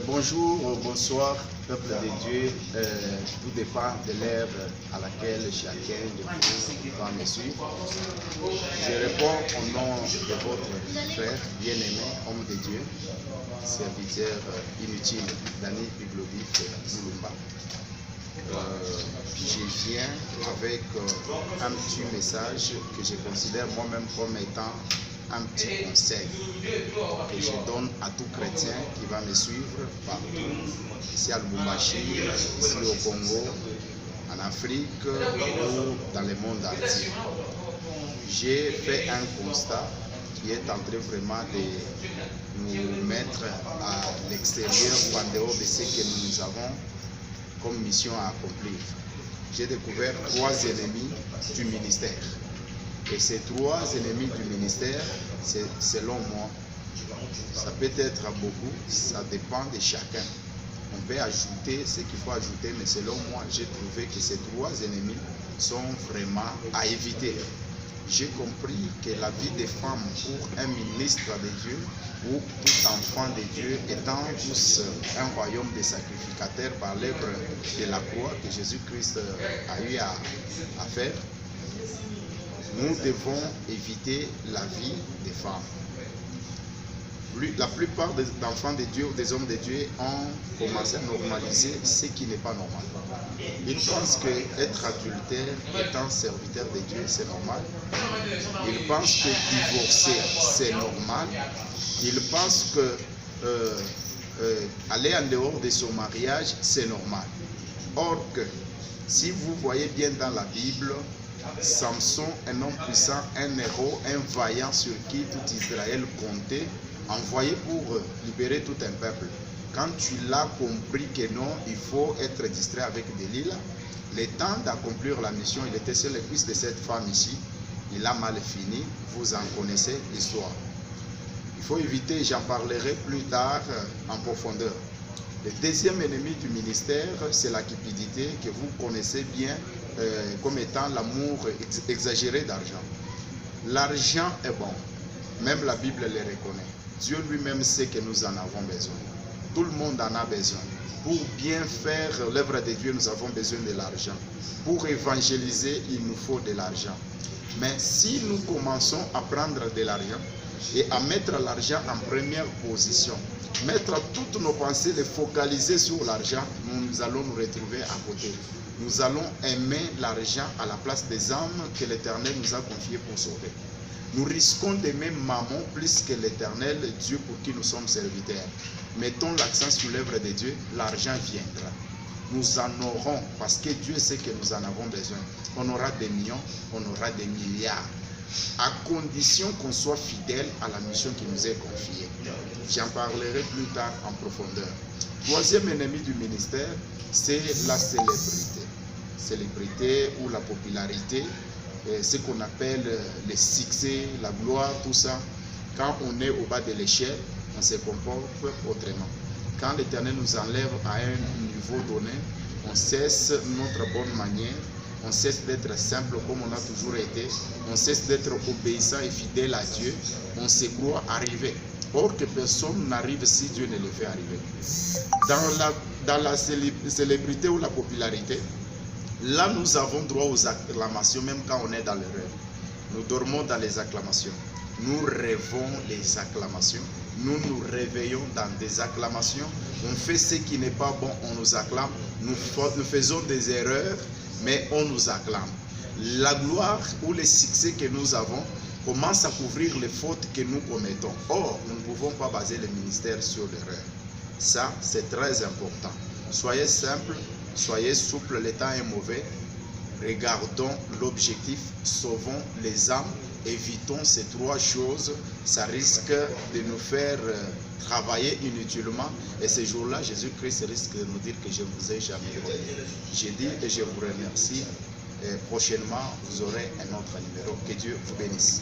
Bonjour, bonsoir, peuple de Dieu. Tout dépend de l'ère à laquelle chacun de vous va me suivre. Je réponds au nom de votre frère bien-aimé, homme de Dieu, serviteur inutile, Dani Piglodif Zulumba. Je viens avec un petit message que je considère moi-même comme étant un petit conseil que je donne à tout chrétien qui va me suivre partout, ici à Lubumbashi, ici au Congo, en Afrique ou dans le monde entier. J'ai fait un constat qui est en train vraiment de nous mettre à l'extérieur ou en dehors de ce que nous avons comme mission à accomplir. J'ai découvert 3 ennemis du ministère. Et ces 3 ennemis du ministère, c'est selon moi, ça peut être beaucoup, ça dépend de chacun. On peut ajouter ce qu'il faut ajouter, mais selon moi, j'ai trouvé que ces 3 ennemis sont vraiment à éviter. J'ai compris que la vie des femmes pour un ministre de Dieu ou tout enfant de Dieu étant tous un royaume de sacrificateurs par l'œuvre de la croix que Jésus-Christ a eu à faire, nous devons éviter la vie des femmes. La plupart des enfants de Dieu ou des hommes de Dieu ont commencé à normaliser ce qui n'est pas normal. Ils pensent qu'être adultère, étant serviteur de Dieu, c'est normal. Ils pensent que divorcer, c'est normal. Ils pensent que aller en dehors de son mariage, c'est normal. Or que, si vous voyez bien dans la Bible, Samson, un homme puissant, un héros, un vaillant sur qui tout Israël comptait, envoyé pour libérer tout un peuple. Quand tu l'as compris que non, il faut être distrait avec Delilah, le temps d'accomplir la mission, il était sur les cuisses de cette femme ici, il a mal fini, vous en connaissez l'histoire. Il faut éviter, j'en parlerai plus tard en profondeur. Le deuxième ennemi du ministère, c'est la cupidité que vous connaissez bien comme étant l'amour exagéré d'argent. L'argent est bon, même la Bible le reconnaît. Dieu lui-même sait que nous en avons besoin. Tout le monde en a besoin. Pour bien faire l'œuvre de Dieu, nous avons besoin de l'argent. Pour évangéliser, il nous faut de l'argent. Mais si nous commençons à prendre de l'argent et à mettre l'argent en première position, mettre toutes nos pensées, les focaliser sur l'argent, nous allons nous retrouver à côté. Nous allons aimer l'argent à la place des âmes que l'Éternel nous a confiées pour sauver. Nous risquons d'aimer Mammon plus que l'Éternel, Dieu pour qui nous sommes serviteurs. Mettons l'accent sur l'œuvre de Dieu, l'argent viendra. Nous en aurons parce que Dieu sait que nous en avons besoin. On aura des millions, on aura des milliards, à condition qu'on soit fidèle à la mission qui nous est confiée. J'en parlerai plus tard en profondeur. 3e ennemi du ministère, c'est la célébrité. Célébrité ou la popularité, ce qu'on appelle le succès, la gloire, tout ça. Quand on est au bas de l'échelle, on se comporte autrement. Quand l'Éternel nous enlève à un niveau donné, on cesse notre bonne manière, on cesse d'être simple comme on a toujours été, on cesse d'être obéissant et fidèle à Dieu, on se croit arrivé. Or que personne n'arrive si Dieu ne le fait arriver. Dans la célébrité ou la popularité, là nous avons droit aux acclamations même quand on est dans le rêve. Nous dormons dans les acclamations. Nous rêvons les acclamations. Nous nous réveillons dans des acclamations. On fait ce qui n'est pas bon, on nous acclame. Nous faisons des erreurs, mais on nous acclame. La gloire ou le succès que nous avons commence à couvrir les fautes que nous commettons. Or, nous ne pouvons pas baser le ministère sur l'erreur. Ça, c'est très important. Soyez simple, soyez souple, le temps est mauvais. Regardons l'objectif, sauvons les âmes, évitons ces 3 choses. Ça risque de nous faire travailler inutilement. Et ce jour-là, Jésus-Christ risque de nous dire que je ne vous ai jamais connu. J'ai dit et je vous remercie. Et prochainement, vous aurez un autre numéro. Que Dieu vous bénisse.